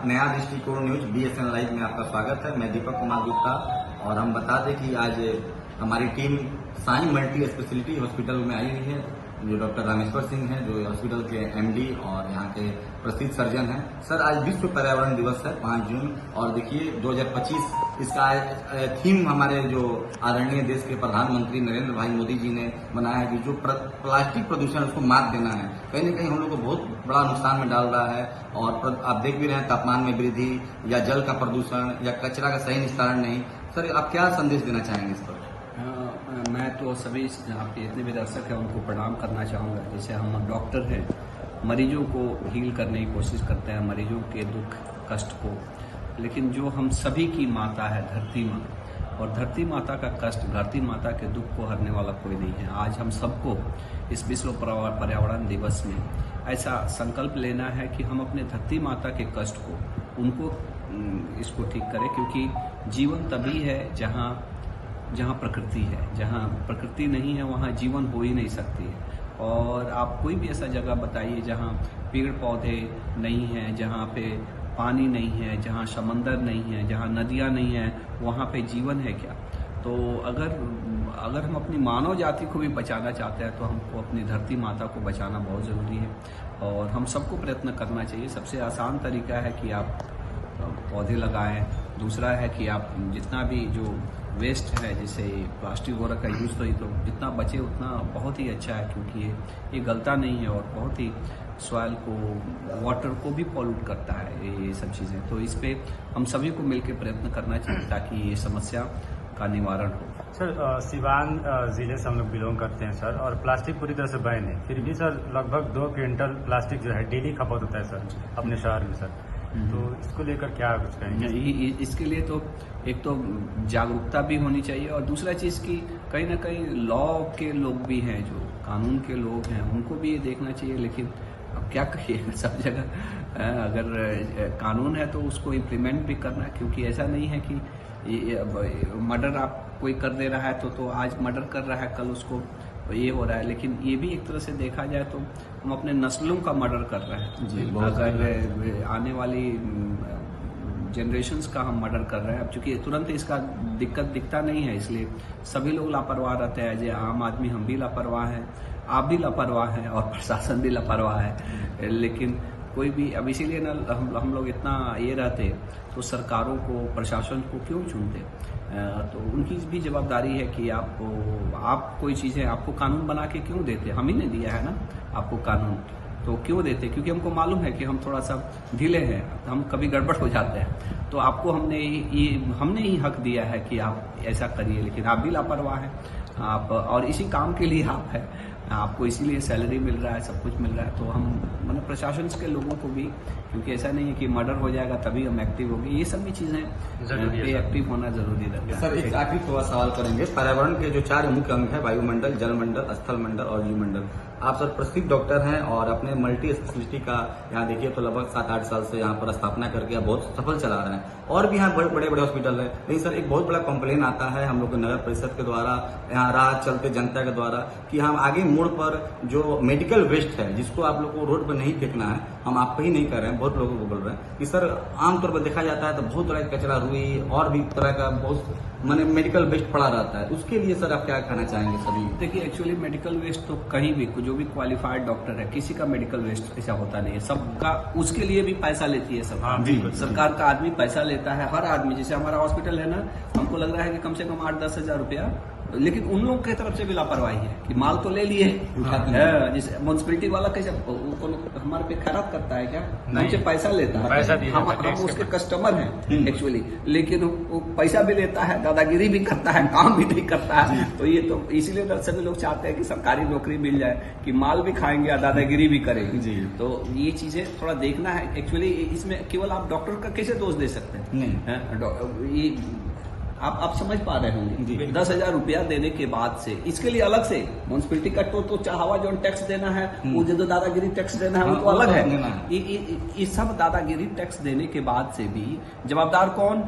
नया दृष्टिकोण news BSN live में आपका स्वागत है। मैं दीपक कुमार गुप्ता और हम बता दें कि आज हमारी team Sai multi speciality hospital में आई हुई है। जो डॉक्टर रामेश्वर सिंह हैं, जो हॉस्पिटल के MD और यहाँ के प्रसिद्ध सर्जन हैं। सर, आज विश्व पर्यावरण दिवस है 5 जून और देखिए 2025 इसका थीम हमारे जो आदरणीय देश के प्रधानमंत्री नरेंद्र भाई मोदी जी ने बनाया है कि जो प्लास्टिक प्रदूषण उसको मात देना है। कहीं न कहीं हम लोग को बहुत बड़ा नुकसान में डाल रहा है और आप देख भी रहे हैं तापमान में वृद्धि या जल का प्रदूषण या कचरा का सही निस्तारण नहीं। सर, आप क्या संदेश देना चाहेंगे इस पर? मैं तो सभी आपके जितने भी दर्शक हैं उनको प्रणाम करना चाहूँगा। जैसे हम डॉक्टर हैं, मरीजों को हील करने की कोशिश करते हैं, मरीजों के दुख कष्ट को, लेकिन जो हम सभी की माता है धरती माँ, और धरती माता का कष्ट, धरती माता के दुख को हरने वाला कोई नहीं है। आज हम सबको इस विश्व पर्यावरण दिवस में ऐसा संकल्प लेना है कि हम अपने धरती माता के कष्ट को, उनको इसको ठीक करें, क्योंकि जीवन तभी है जहाँ प्रकृति है। जहाँ प्रकृति नहीं है वहाँ जीवन हो ही नहीं सकती है। और आप कोई भी ऐसा जगह बताइए जहाँ पेड़ पौधे नहीं हैं, जहाँ पे पानी नहीं है, जहाँ समंदर नहीं है, जहाँ नदियाँ नहीं हैं, वहाँ पे जीवन है क्या? तो अगर हम अपनी मानव जाति को भी बचाना चाहते हैं तो हमको अपनी धरती माता को बचाना बहुत ज़रूरी है और हम सबको प्रयत्न करना चाहिए। सबसे आसान तरीका है कि आप पौधे लगाएं। दूसरा है कि आप जितना भी जो वेस्ट है, जैसे प्लास्टिक वगैरह का यूज़ तो जितना बचे उतना बहुत ही अच्छा है, क्योंकि ये गलता नहीं है और बहुत ही सॉइल को, वाटर को भी पॉल्यूट करता है ये सब चीज़ें। तो इस पे हम सभी को मिलकर प्रयत्न करना चाहिए ताकि ये समस्या का निवारण हो। सर, सिवान जिले से हम लोग बिलोंग करते हैं सर, और प्लास्टिक पूरी तरह से बैन है, फिर भी सर लगभग 2 क्विंटल प्लास्टिक जो है डेली खपत होता है सर अपने शहर में सर। तो इसको लेकर क्या कुछ कहेंगे? इसके लिए तो एक तो जागरूकता भी होनी चाहिए और दूसरा चीज़ की कहीं ना कहीं लॉ के लोग भी हैं, जो कानून के लोग हैं, उनको भी ये देखना चाहिए। लेकिन अब क्या कहिए, सब जगह अगर कानून है तो उसको इम्प्लीमेंट भी करना, क्योंकि ऐसा नहीं है कि मर्डर आप कोई कर दे रहा है तो आज मर्डर कर रहा है, कल उसको ये हो रहा है। लेकिन ये भी एक तरह से देखा जाए तो हम अपने नस्लों का मर्डर कर रहे हैं जी। अगर आने वाली जनरेशंस का हम मर्डर कर रहे हैं, अब चूंकि तुरंत इसका दिक्कत दिखता नहीं है, इसलिए सभी लोग लापरवाह रहते हैं। जो आम आदमी, हम भी लापरवाह हैं, आप भी लापरवाह हैं और प्रशासन भी लापरवाह है। लेकिन कोई भी, अब इसीलिए ना हम लोग इतना ये रहते तो सरकारों को, प्रशासन को क्यों चुनते? तो उनकी भी जवाबदारी है कि आप कोई चीज़ें, आपको कानून बना के क्यों देते? हम ही ने दिया है ना आपको कानून, तो क्यों देते? क्योंकि हमको मालूम है कि हम थोड़ा सा ढीले हैं, हम कभी गड़बड़ हो जाते हैं। तो आपको हमने ही हक दिया है कि आप ऐसा करिए, लेकिन आप भी लापरवाह हैं। आप, और इसी काम के लिए आप है, आपको इसीलिए सैलरी मिल रहा है, सब कुछ मिल रहा है। तो हम मतलब प्रशासन के लोगों को भी, क्योंकि ऐसा नहीं है कि मर्डर हो जाएगा तभी हम एक्टिव होंगे, ये सब भी चीज़ें पे एक्टिव होना जरूरी है। सर, एक आखिरी थोड़ा सवाल करेंगे। पर्यावरण के जो 4 मुख्य अंग है, वायुमंडल, जलमंडल, स्थल मंडल और जीवमंडल। आप सर प्रसिद्ध डॉक्टर हैं और अपने मल्टी स्पेशलिटी का यहाँ देखिए तो लगभग 7-8 साल से यहाँ पर स्थापना करके आप बहुत सफल चला रहे हैं और भी यहाँ बड़े बड़े हॉस्पिटल है। लेकिन सर, एक बहुत बड़ा कंप्लेन आता है हम लोग के नगर परिषद के द्वारा, यहाँ राह चलते जनता के द्वारा, कि हम आगे मोड़ पर जो मेडिकल वेस्ट है, जिसको आप लोग को रोड पर नहीं फेंकना है, हम आपको ही नहीं कर रहे हैं, बहुत लोगों को बोल रहे हैं कि सर आमतौर पर देखा जाता है तो बहुत तरह का कचरा, रुई और भी तरह का बहुत मेडिकल वेस्ट पड़ा रहता है। उसके लिए सर आप क्या कहना चाहेंगे? सभी देखिए, एक्चुअली मेडिकल वेस्ट तो कहीं भी, जो भी क्वालिफाइड डॉक्टर है, किसी का मेडिकल वेस्ट ऐसा होता नहीं है। सबका उसके लिए भी पैसा लेती है सरकार। सरकार का आदमी पैसा लेता है, हर आदमी। जैसे हमारा हॉस्पिटल है ना, हमको लग रहा है कि कम से कम 8-10 हज़ार रुपया, लेकिन उन लोगों की तरफ से भी लापरवाही है कि माल तो ले लिए, जैसे म्युनिसिपैलिटी वाला कैसे हमारे पे खैरात करता है क्या? हमसे पैसा लेता है, हम उसके कस्टमर हैं एक्चुअली, लेकिन वो पैसा भी लेता है, दादागिरी भी करता है, काम भी नहीं करता है। तो ये तो इसीलिए सभी लोग चाहते हैं कि सरकारी नौकरी मिल जाए, कि माल भी खाएंगे और दादागिरी भी करेंगे जी। तो ये चीजें थोड़ा देखना है एक्चुअली। इसमें केवल आप डॉक्टर का कैसे दोष दे सकते हैं? आप समझ पा रहे होंगे, 10,000 रुपया देने के बाद से इसके लिए अलग से म्युनिसिपैलिटी का तो चाहवा जो टैक्स देना है, वो जो दादागिरी टैक्स देना है, वो तो अलग है। ये सब दादागिरी टैक्स देने के बाद से भी जवाबदार कौन?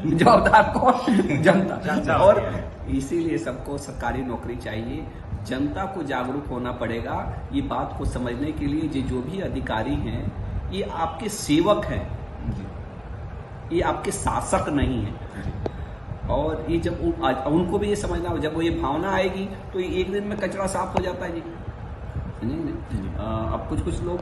जवाबदार कौन? जनता। और इसीलिए सबको सरकारी नौकरी चाहिए। जनता को जागरूक होना पड़ेगा ये बात को समझने के लिए। जो भी अधिकारी हैं ये आपके सेवक हैं, जी ये आपके शासक नहीं है। और ये जब उनको भी ये समझना हो, जब वो ये भावना आएगी तो ये एक दिन में कचरा साफ हो जाता है जी। अब कुछ लोग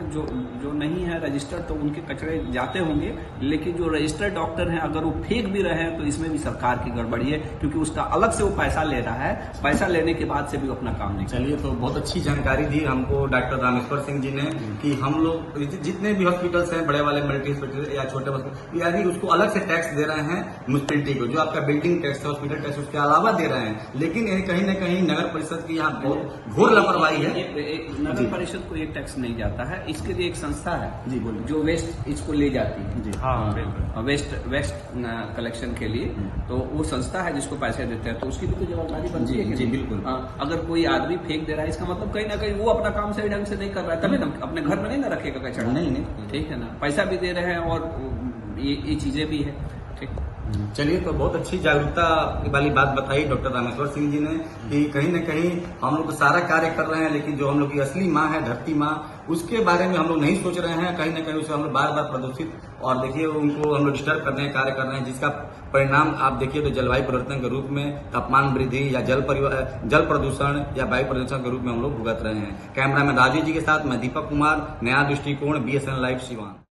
जो नहीं है रजिस्टर्ड, तो उनके कचरे जाते होंगे, लेकिन जो रजिस्टर्ड डॉक्टर हैं अगर वो फेंक भी रहे हैं तो इसमें भी सरकार की गड़बड़ी है, क्योंकि उसका अलग से वो पैसा ले रहा है, पैसा लेने के बाद से भी वो अपना काम नहीं। चलिए, तो बहुत अच्छी जानकारी दी हमको डॉक्टर रामेश्वर सिंह जी ने कि हम लोग जितने भी हॉस्पिटल्स हैं, बड़े वाले मल्टी हॉस्पिटल या छोटे हॉस्पिटल, यानी उसको अलग से टैक्स दे रहे हैं म्यूनिसिपैलिटी को, जो आपका बिल्डिंग टैक्स है, हॉस्पिटल टैक्स, उसके अलावा दे रहे हैं। लेकिन कहीं न कहीं नगर परिषद की यहाँ बहुत घोर लापरवाही है। नगर परिषद को ये टैक्स नहीं जाता है, इसके लिए एक संस्था है जी, बोलिए। जो वेस्ट इसको ले जाती है जी, हाँ बिल्कुल। वेस्ट कलेक्शन के लिए, तो वो संस्था है जिसको पैसे देते हैं, तो उसकी भी तो जवाबदारी बनती है कि जी, नहीं? बिल्कुल। अगर कोई आदमी फेंक दे रहा है, इसका मतलब कहीं ना कहीं वो अपना काम सही ढंग से नहीं कर रहा है, तभी ना अपने घर में नहीं ना रखेगा कचरा। नहीं, ठीक है ना, पैसा भी दे रहे हैं और ये चीजें भी है। ठीक, चलिए, तो बहुत अच्छी जागरूकता वाली बात बताई डॉक्टर रामेश्वर सिंह जी ने कि कहीं न कहीं हम लोग सारा कार्य कर रहे हैं, लेकिन जो हम लोग की असली माँ है, धरती माँ, उसके बारे में हम लोग नहीं सोच रहे हैं। कहीं न कहीं उसे हम लोग बार बार प्रदूषित, और देखिए उनको हम लोग डिस्टर्ब कर रहे हैं, कार्य कर रहे हैं, जिसका परिणाम आप देखिए तो जलवायु परिवर्तन के रूप में तापमान वृद्धि या जल प्रदूषण या वायु प्रदूषण के रूप में हम लोग भुगत रहे हैं। कैमरामैन राजू जी के साथ मैं दीपक कुमार, नया दृष्टिकोण, BSN लाइव सिवान।